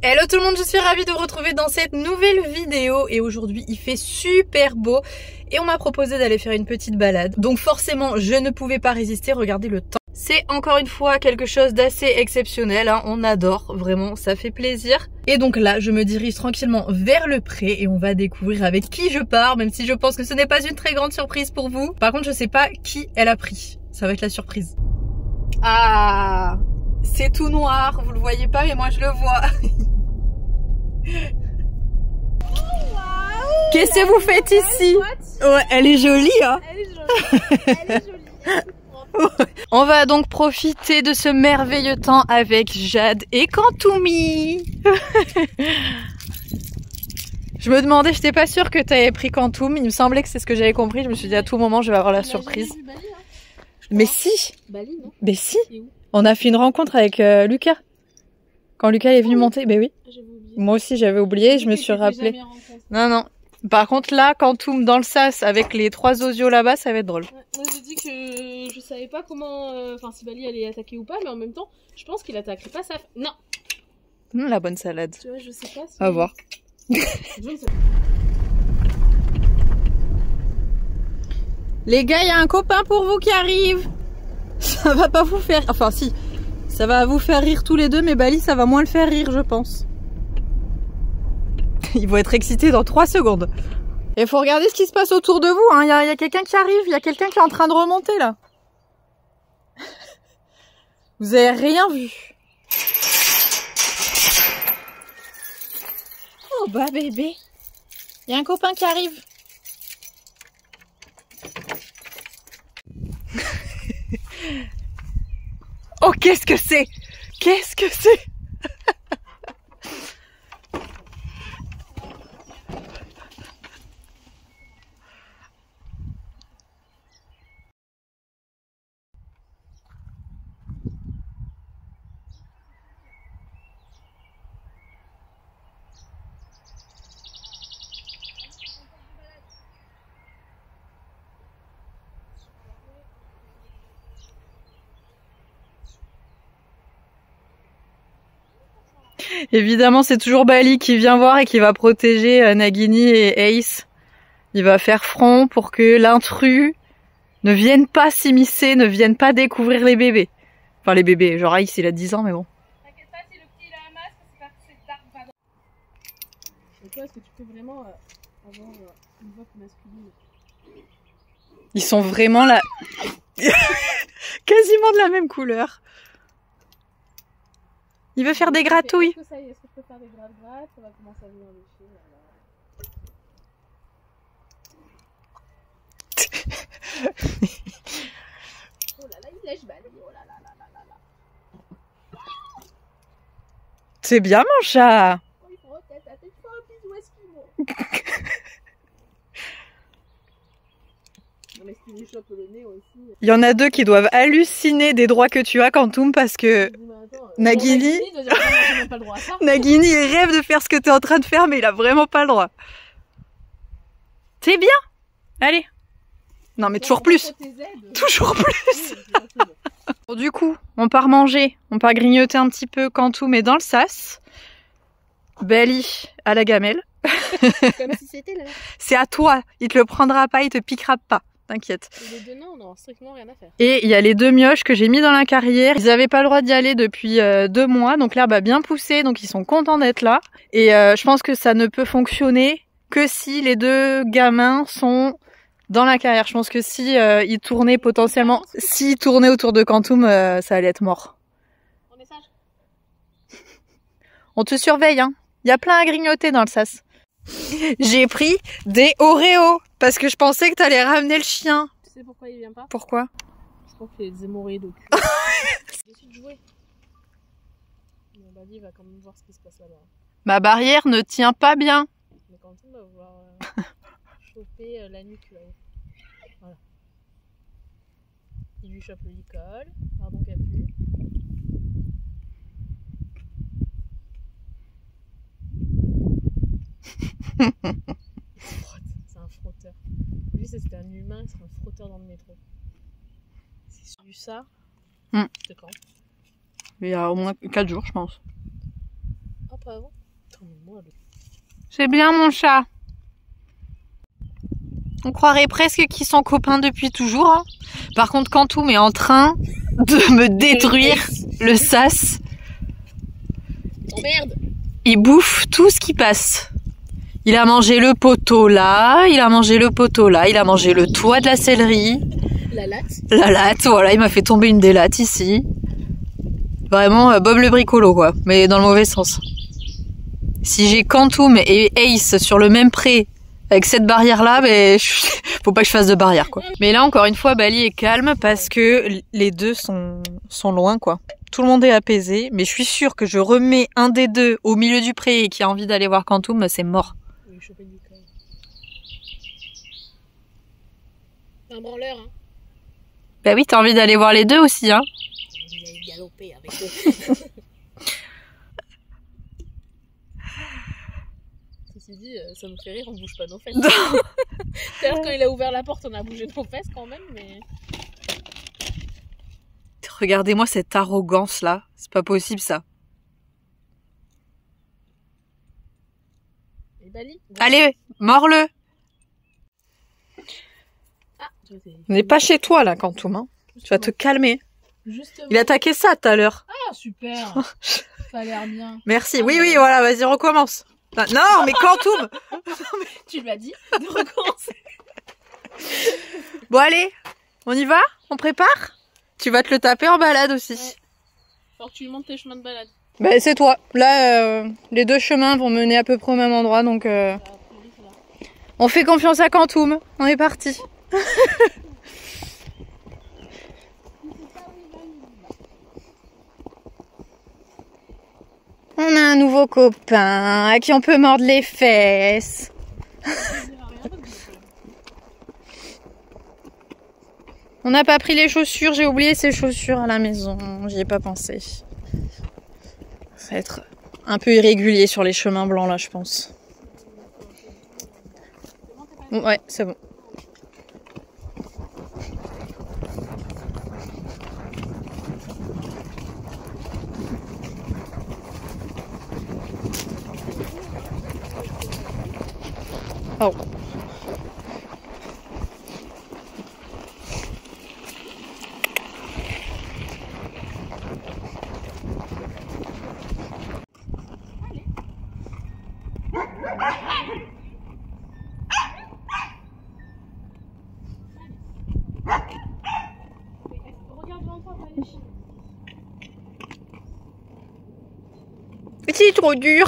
Hello tout le monde, je suis ravie de vous retrouver dans cette nouvelle vidéo et aujourd'hui il fait super beau et on m'a proposé d'aller faire une petite balade. Donc forcément je ne pouvais pas résister, regardez le temps. C'est encore une fois quelque chose d'assez exceptionnel, hein. On adore, vraiment ça fait plaisir. Et donc là je me dirige tranquillement vers le pré et on va découvrir avec qui je pars, même si je pense que ce n'est pas une très grande surprise pour vous. Par contre je sais pas qui elle a pris, ça va être la surprise. Ah, c'est tout noir, vous le voyez pas mais moi je le vois. Qu'est-ce que vous faites ici? Ouais, elle est jolie, hein? Elle est jolie. Elle est jolie. On va donc profiter de ce merveilleux temps avec Jade et Kantoumi. Je me demandais, j'étais pas sûre que tu avais pris Kantoum. Il me semblait que c'est ce que j'avais compris. Je me suis dit à tout moment, je vais avoir la surprise. Bali, hein, mais si. Bali, non? Mais si. On a fait une rencontre avec Lucas. Quand Lucas est venu monter, ben oui. Moi aussi j'avais oublié, je me suis rappelé. Non, non. Par contre là, Kantoum dans le sas avec les trois osios là-bas, ça va être drôle. Ouais, moi j'ai dit que je savais pas comment, enfin si Bali allait attaquer ou pas, mais en même temps, je pense qu'il attaquerait pas sa... Non. La bonne salade. Tu vois, je sais pas si... À voir. Les gars, il y a un copain pour vous qui arrive. Ça va pas vous faire... Enfin si, ça va vous faire rire tous les deux, mais Bali, ça va moins le faire rire, je pense. Ils vont être excités dans 3 secondes. Il faut regarder ce qui se passe autour de vous. Hein. Il y a quelqu'un qui arrive, il y a quelqu'un qui est en train de remonter là. Vous avez rien vu. Oh bah bébé. Il y a un copain qui arrive. Oh qu'est-ce que c'est? Qu'est-ce que c'est? Évidemment, c'est toujours Bali qui vient voir et qui va protéger Nagini et Ace. Il va faire front pour que l'intrus ne vienne pas s'immiscer, ne vienne pas découvrir les bébés. Enfin, les bébés. Genre Ace, il a 10 ans, mais bon. T'inquiète pas, si le petit il a un masque, c'est parce que c'est tard ou pas. Et toi, est-ce que tu peux vraiment avoir une voix masculine? Ils sont vraiment là. Quasiment de la même couleur. Il veut faire des gratouilles. Est-ce que ça y est, est-ce que je peux faire des gratte-gratte? Ça va commencer à venir lécher. Oh là là, il lèche Bali. Oh là là là là là là. C'est bien mon chat. Oh, il faut tête à tête, faire un bisou esquimau. Non mais si tu lui chopes le nez aussi. Il y en a deux qui doivent halluciner des droits que tu as, Kantoum, parce que Nagini, Nagini, il rêve de faire ce que tu es en train de faire, mais il a vraiment pas le droit. C'est bien. Allez. Non, mais toujours plus. Toujours plus. Bon, du coup, on part manger, on part grignoter un petit peu Kantoum est dans le sas. Bali à la gamelle. Comme si c'était là. C'est à toi. Il te le prendra pas, il te piquera pas. T'inquiète. Les deux non, non, strictement rien à faire. Et il y a les deux mioches que j'ai mis dans la carrière. Ils avaient pas le droit d'y aller depuis 2 mois, donc l'herbe a bien poussé, donc ils sont contents d'être là. Et je pense que ça ne peut fonctionner que si les deux gamins sont dans la carrière. Je pense que si ils tournaient potentiellement, s'ils tournaient autour de Kantoum, ça allait être mort. On est sage. On te surveille, hein. Il y a plein à grignoter dans le sas. J'ai pris des Oreos parce que je pensais que t'allais ramener le chien. Tu sais pourquoi il vient pas? Pourquoi? Je pense qu'il y a des hémorroïdes au cul. Déçu de jouer. Mais Bali va quand même voir ce qui se passe là-bas. Ma barrière ne tient pas bien. Mais quand on va vouloir choper la nuque là-haut. Voilà. Il lui chope le licol. Pardon Capu. C'est un frotteur. Lui, c'était un humain, c'est un frotteur dans le métro. C'est du ça. C'est quand? Il y a au moins 4 jours, je pense. Hop. pas avant. C'est bien mon chat. On croirait presque qu'ils sont copains depuis toujours. Hein. Par contre, Quantum est en train de me détruire le sas. Oh merde! Il bouffe tout ce qui passe. Il a mangé le poteau là, il a mangé le poteau là, il a mangé le toit de la céleri. La latte. La latte, voilà, il m'a fait tomber une des lattes ici. Vraiment Bob le bricolo quoi, mais dans le mauvais sens. Si j'ai Quantum et Ace sur le même pré avec cette barrière là, mais faut pas que je fasse de barrière quoi. Mais là encore une fois, Bali est calme parce que les deux sont loin quoi. Tout le monde est apaisé, mais je suis sûre que je remets un des deux au milieu du pré et qui a envie d'aller voir Quantum, c'est mort. C'est un branleur, hein. Bah oui, t'as envie d'aller voir les deux aussi, hein. Il a galopé avec eux. Ceci dit, ça me fait rire, on bouge pas nos fesses. D'ailleurs, quand il a ouvert la porte, on a bougé nos fesses quand même, mais... Regardez-moi cette arrogance là, c'est pas possible ça. Et Bali, allez, mords-le. Ah, on n'est pas chez toi là, Quantum. Hein. Tu vas te calmer. Justement. Il a attaqué ça tout à l'heure. Ah, super. Ça a l'air bien. Merci. Oui, oui, voilà, vas-y, recommence. Non, mais Quantum. Tu lui as dit de recommencer. Bon, allez, on y va? On prépare? Tu vas te le taper en balade aussi. Ouais. Faut que tu lui montes tes chemins de balade. Bah, c'est toi. Là, les deux chemins vont mener à peu près au même endroit, donc on fait confiance à Quantum. On est parti. On a un nouveau copain à qui on peut mordre les fesses. On n'a pas pris les chaussures, j'ai oublié ses chaussures à la maison, j'y ai pas pensé. Ça va être un peu irrégulier sur les chemins blancs là, je pense. Ouais, c'est bon. Oh. C'est trop dur.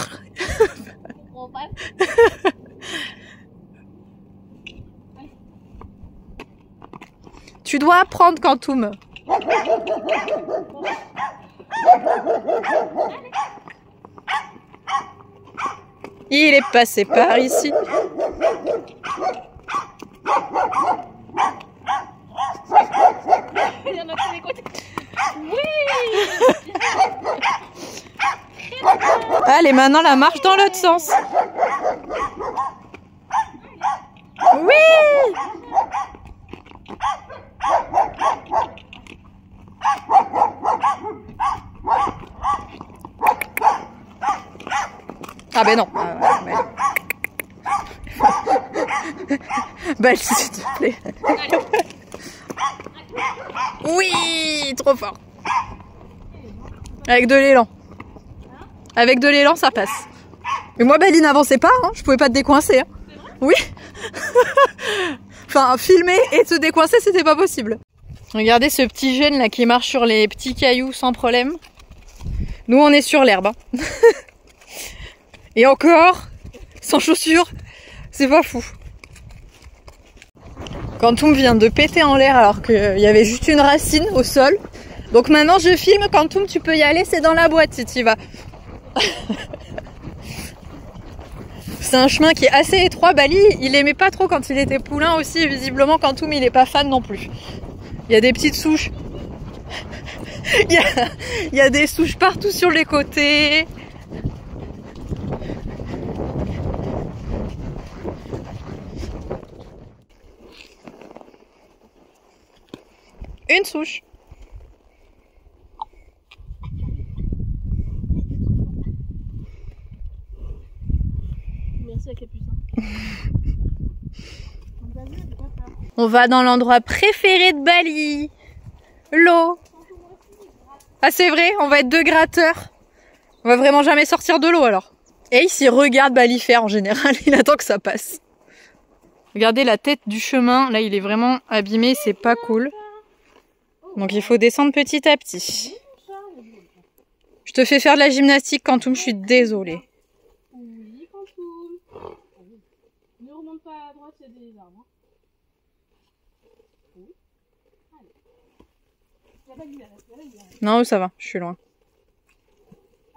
Tu dois apprendre, Quantum. Il est passé par ici. Il y en a tous les côtés. Oui. Allez, maintenant la marche dans l'autre sens. Oui. Ah ben non. Bah, s'il te plaît. Oui, trop fort. Avec de l'élan. Avec de l'élan, ça passe. Mais moi, Bali n'avançait pas, hein. Je pouvais pas te décoincer. Hein. Oui. Enfin, filmer et te décoincer, c'était pas possible. Regardez ce petit jeune là qui marche sur les petits cailloux sans problème. Nous, on est sur l'herbe. Hein. Et encore, sans chaussures, c'est pas fou. Quantum vient de péter en l'air alors qu'il y avait juste une racine au sol. Donc maintenant, je filme. Quantum, tu peux y aller, c'est dans la boîte si tu y vas. C'est un chemin qui est assez étroit. Bali, il aimait pas trop quand il était poulain aussi. Et visiblement, Quantum, il est pas fan non plus. Il y a des petites souches. Il y a des souches partout sur les côtés. Une souche. merci à Capucin. On va dans l'endroit préféré de Bali. L'eau. Ah c'est vrai, on va être deux gratteurs. On va vraiment jamais sortir de l'eau alors. Et ici, regarde Bali faire en général, il attend que ça passe. Regardez la tête du chemin, là il est vraiment abîmé, c'est pas cool. Donc il faut descendre petit à petit. Je te fais faire de la gymnastique, Quantum, je suis désolée. Oui, Quantum. Ne remonte pas à droite, il y a des arbres. Oui. Allez. Il y a pas de lumière, il y a pas de lumière. Non, ça va, je suis loin.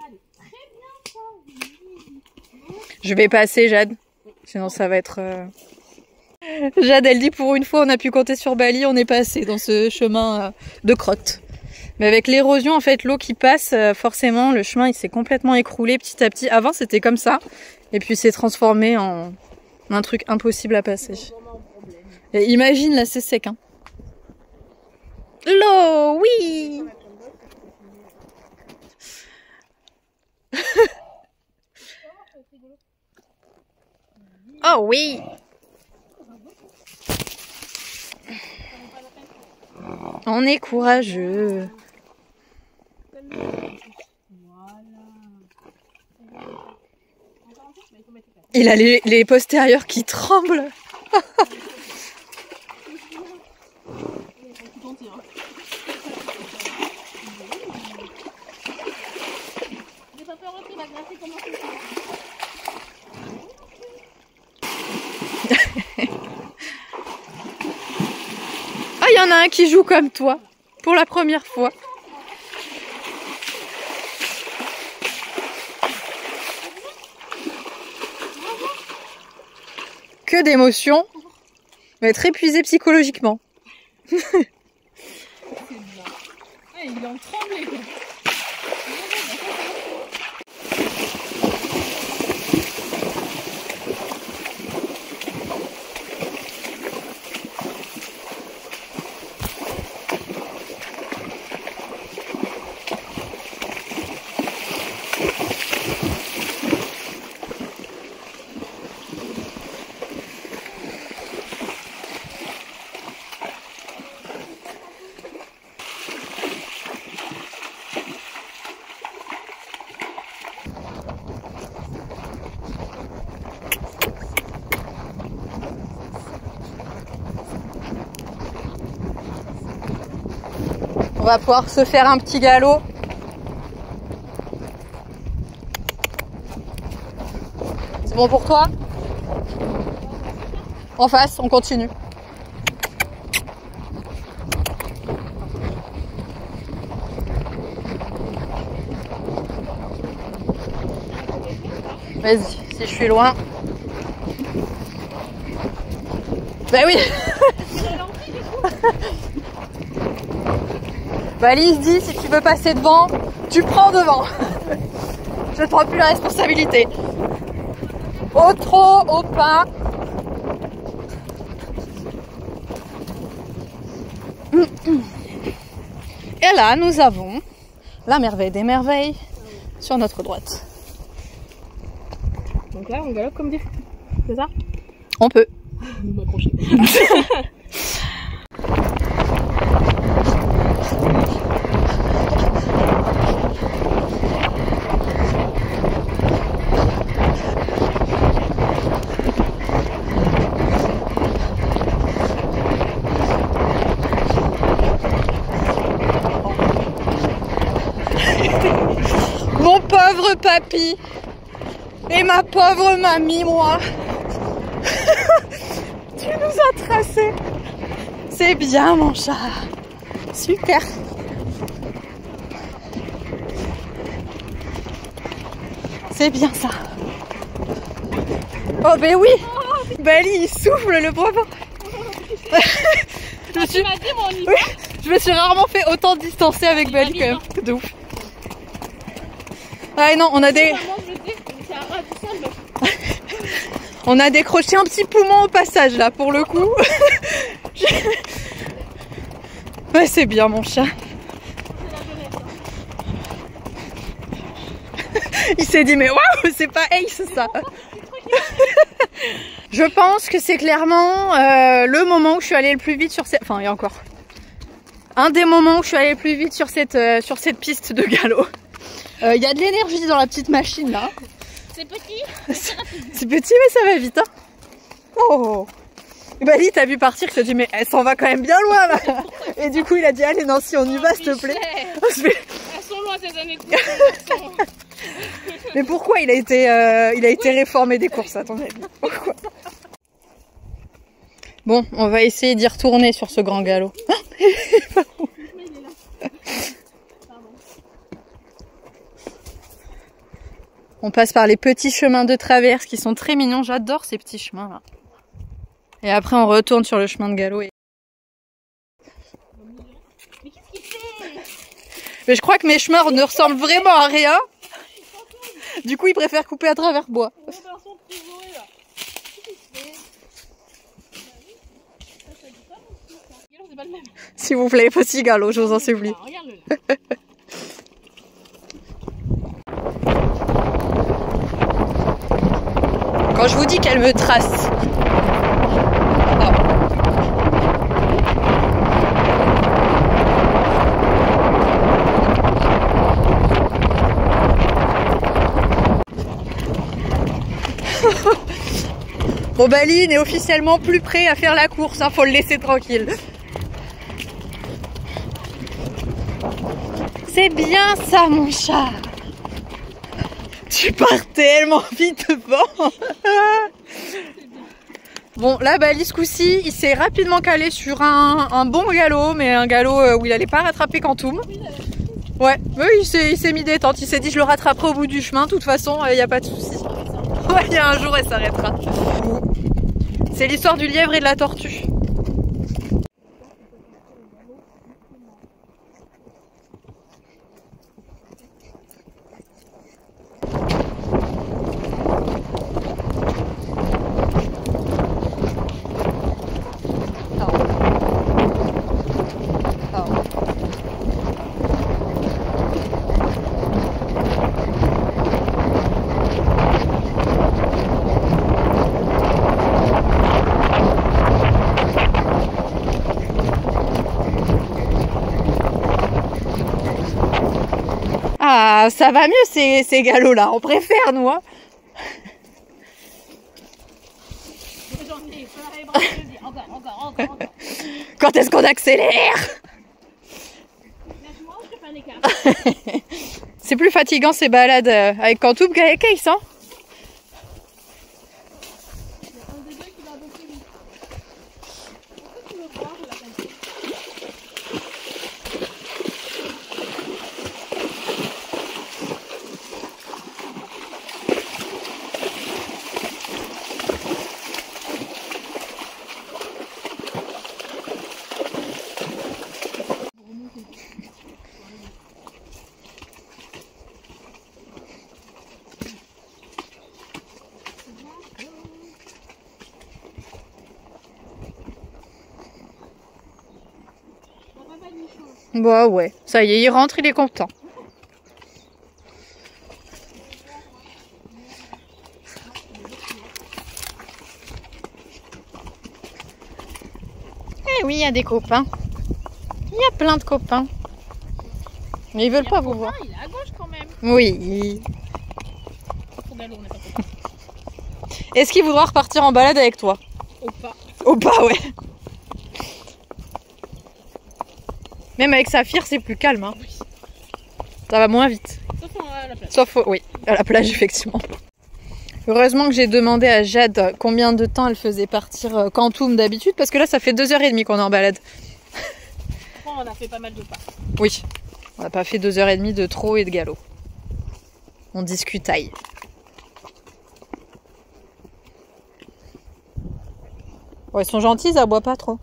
Allez, très bien ça. Oui. Je vais passer, Jade. Sinon ça va être... Jade, elle dit pour une fois on a pu compter sur Bali, on est passé dans ce chemin de crotte. Mais avec l'érosion, en fait, l'eau qui passe, forcément, le chemin il s'est complètement écroulé petit à petit. Avant c'était comme ça, et puis c'est transformé en un truc impossible à passer. Et imagine là, c'est sec, hein. L'eau, oui. Oh oui. On est courageux. Il a les postérieurs qui tremblent. Ah, il y en a un qui joue comme toi, pour la première fois. Que d'émotions. On va être épuisé psychologiquement. C'est bien. Ah, il est en tremblé, quoi. On va pouvoir se faire un petit galop. C'est bon pour toi? En face, on continue. Vas-y, si je suis loin. Bah oui. Bali se dit, si tu veux passer devant, tu prends devant. Je ne prends plus la responsabilité. Au trot, au pas. Et là, nous avons la merveille des merveilles sur notre droite. Donc là, on galope comme des fous. C'est ça? On peut. Nous m'accrocher. Mon pauvre papy et ma pauvre mamie, moi. Tu nous as tracé. C'est bien, mon chat. Super. C'est bien ça. Oh ben oui. Bali, il souffle le pauvre. Je me suis rarement fait autant distancer avec Bali quand même. De ouf. Ah non, on a des... On a décroché un petit poumon au passage là pour le coup. Ouais, c'est bien mon chat. Il s'est dit mais waouh, c'est pas Ace ça. Je pense que c'est clairement le moment où je suis allée le plus vite sur cette... Enfin, il y a encore... Un des moments où je suis allée le plus vite sur cette piste de galop. Il y a de l'énergie dans la petite machine là. C'est petit. C'est petit mais ça va vite. Hein. Oh. Bali, t'as vu partir, il s'est dit mais elle s'en va quand même bien loin là. Et du coup il a dit allez Nancy on y va s'il te plaît. Elles sont loin ces années de course. Mais pourquoi il a été réformé des courses à ton avis? Pourquoi? Bon, on va essayer d'y retourner sur ce grand galop. On passe par les petits chemins de traverse qui sont très mignons. J'adore ces petits chemins là. Et après on retourne sur le chemin de galop. Mais qu'est-ce qu'il fait? Mais je crois que mes chemins ne ressemblent vraiment à rien. Du coup il préfère couper à travers bois. S'il vous plaît, petit galop, je vous en supplie. Quand je vous dis qu'elle me trace. Bon, Baline est officiellement plus prêt à faire la course, hein, faut le laisser tranquille. C'est bien ça mon chat. Tu pars tellement vite devant. Bon là Bali ce coup-ci il s'est rapidement calé sur un bon galop, mais un galop où il allait pas rattraper Quantum. Ouais, oui, il s'est mis détente, il s'est dit je le rattraperai au bout du chemin, de toute façon il n'y a pas de souci. Ouais, il y a un jour elle s'arrêtera. C'est l'histoire du lièvre et de la tortue. Ah, ça va mieux ces galops là, on préfère nous hein. Quand est-ce qu'on accélère? C'est plus fatigant ces balades avec Quantum qu'avec Ace hein. Bah ouais, ça y est, il rentre, il est content. Eh oui, il y a des copains. Il y a plein de copains. Mais ils veulent pas vous voir. Il est à gauche quand même. Oui. Est-ce qu'il voudra repartir en balade avec toi? Au pas. Au pas, ouais. Même avec Saphir, c'est plus calme. Hein. Ça va moins vite. Sauf à la plage. Sauf, oui, à la plage, effectivement. Heureusement que j'ai demandé à Jade combien de temps elle faisait partir Quantum d'habitude, parce que là, ça fait 2h30 qu'on est en balade. On a fait pas mal de pas. Oui, on n'a pas fait 2h30 de trot et de galop. On discutaille. Ouais, ils sont gentils, ça boit pas trop.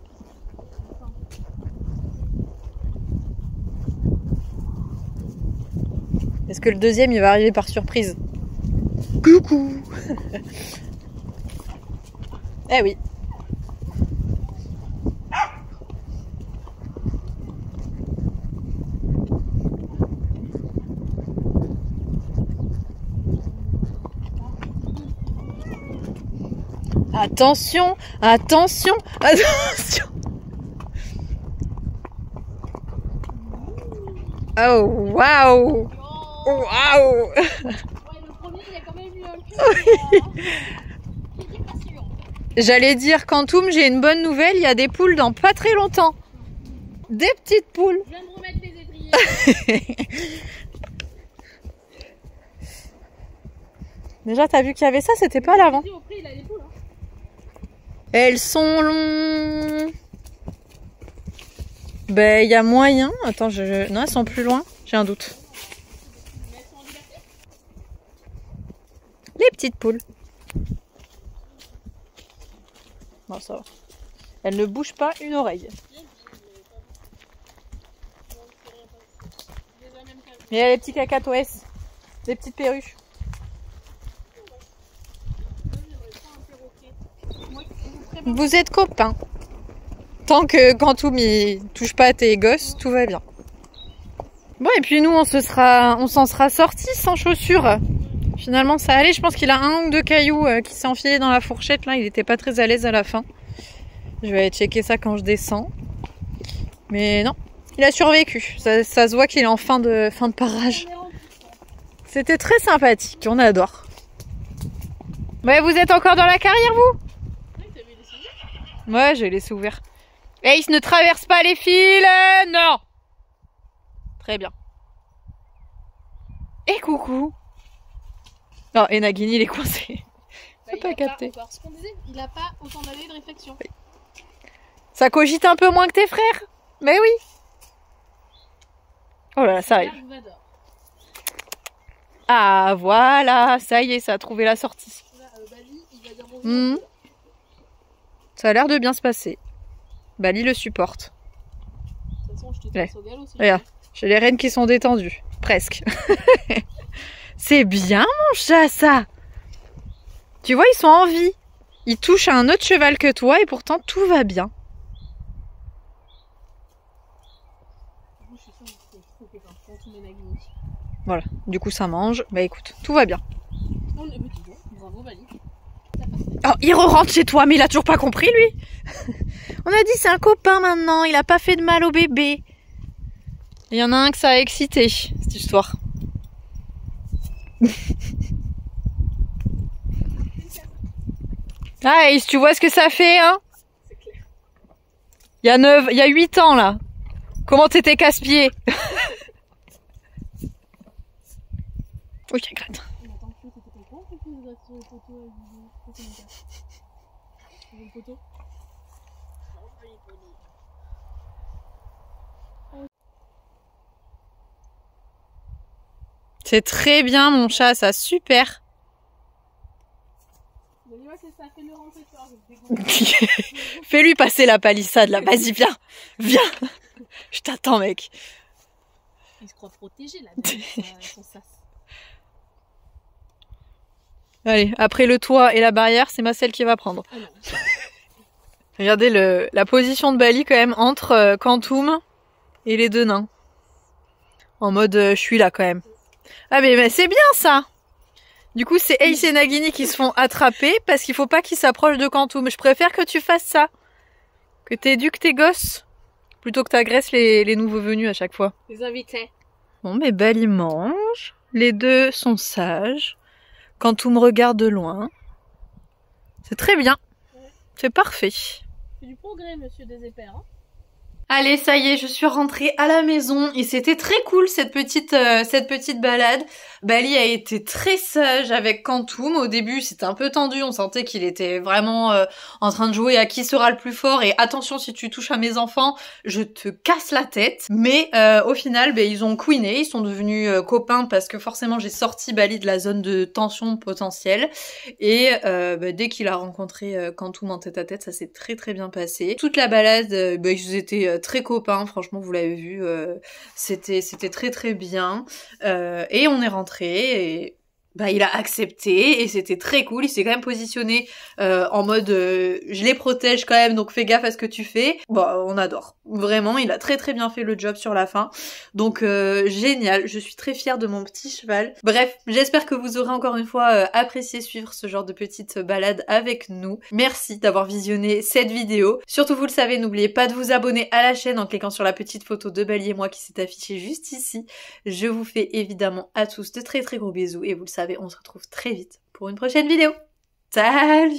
Est-ce que le deuxième, il va arriver par surprise? Coucou. Eh oui. Attention, attention, attention. Oh, waouh. Waouh. Ouais, le premier, il y a quand même eu un cul. Qui était pas sûr. J'allais dire, Quantum, j'ai une bonne nouvelle, il y a des poules dans pas très longtemps. Des petites poules. Je viens de remettre les étriers. Déjà, t'as vu qu'il y avait ça, c'était pas là avant. Au prix, il a les poules. Hein. Elles sont longues. Ben, il y a moyen. Attends, non, elles sont plus loin. J'ai un doute. Mais elles sont en liberté. Les petites poules. Bon, ça va. Elles ne bougent pas une oreille. Mais il y a les petits cacatoès. Des petites perruches. Vous êtes copains. Tant que Quantum il touche pas à tes gosses, tout va bien. Bon, et puis nous, on s'en sera sortis sans chaussures. Finalement, ça allait. Je pense qu'il a un ou deux cailloux qui s'est enfilé dans la fourchette. Là, il était pas très à l'aise à la fin. Je vais aller checker ça quand je descends. Mais non, il a survécu. Ça se voit qu'il est en fin de parage. C'était très sympathique. On adore. Ouais, vous êtes encore dans la carrière, vous? Ouais, j'ai laissé ouvert. Ace ne traverse pas les fils, non. Très bien. Et coucou. Non, et Nagini, il est coincé. Bah, pas capté. Encore ce qu'on disait, il n'a pas autant d'années de réflexion. Oui. Ça cogite un peu moins que tes frères. Mais oui. Oh là là, ça arrive. Ah, voilà, ça y est, ça a trouvé la sortie. Là, Bali, il va dire bonjour. Ça a l'air de bien se passer. Bali le supporte. De toute façon, je te laisse au galop. Regarde, j'ai les rênes qui sont détendues. Presque. C'est bien, mon chat, ça. Tu vois, ils sont en vie. Ils touchent à un autre cheval que toi et pourtant tout va bien. Voilà, du coup ça mange. Bah écoute, tout va bien. Bravo, Bali. Oh, il re-rentre chez toi, mais il a toujours pas compris, lui. On a dit c'est un copain maintenant, il a pas fait de mal au bébé. Il y en a un que ça a excité, cette histoire. Ah, et tu vois ce que ça fait, hein? C'est clair. Il y a 8 ans, là. Comment t'étais casse-pied? Oui, il gratte. C'est très bien, mon chat, ça, super. Fais-lui passer la palissade, là. Vas-y, viens. Viens. Je t'attends, mec. Il se croit protégé, là, son sas. Allez, après le toit et la barrière, c'est Marcel qui va prendre. Ah non. Regardez la position de Bali, quand même, entre Quantum et les deux nains. En mode, je suis là, quand même. Ah, mais c'est bien, ça. Du coup, c'est Ace et Nagini qui se font attraper parce qu'il faut pas qu'ils s'approchent de Quantum. Je préfère que tu fasses ça. Que t'éduques tes gosses. Plutôt que t'agresses les nouveaux venus à chaque fois. Les invités. Bon, mais Bali mange. Les deux sont sages. Quantum regarde de loin. C'est très bien. Ouais. C'est parfait. C'est du progrès, monsieur Désépère. Hein. Allez, ça y est, je suis rentrée à la maison et c'était très cool cette petite balade. Bali a été très sage avec Quantum. Au début, c'était un peu tendu, on sentait qu'il était vraiment en train de jouer à qui sera le plus fort et attention si tu touches à mes enfants, je te casse la tête. Mais au final, ils ont queené, ils sont devenus copains parce que forcément j'ai sorti Bali de la zone de tension potentielle et dès qu'il a rencontré Quantum en tête-à-tête, ça s'est très très bien passé. Toute la balade, ils étaient très copains, franchement vous l'avez vu, c'était très très bien et on est rentré et bah il a accepté et c'était très cool. Il s'est quand même positionné en mode je les protège quand même, donc fais gaffe à ce que tu fais. Bon, on adore. Vraiment, il a très très bien fait le job sur la fin. Donc génial, je suis très fière de mon petit cheval. Bref, j'espère que vous aurez encore une fois apprécié suivre ce genre de petite balade avec nous. Merci d'avoir visionné cette vidéo. Surtout vous le savez, n'oubliez pas de vous abonner à la chaîne en cliquant sur la petite photo de Bali et moi qui s'est affichée juste ici. Je vous fais évidemment à tous de très très gros bisous et vous le savez, on se retrouve très vite pour une prochaine vidéo. Salut!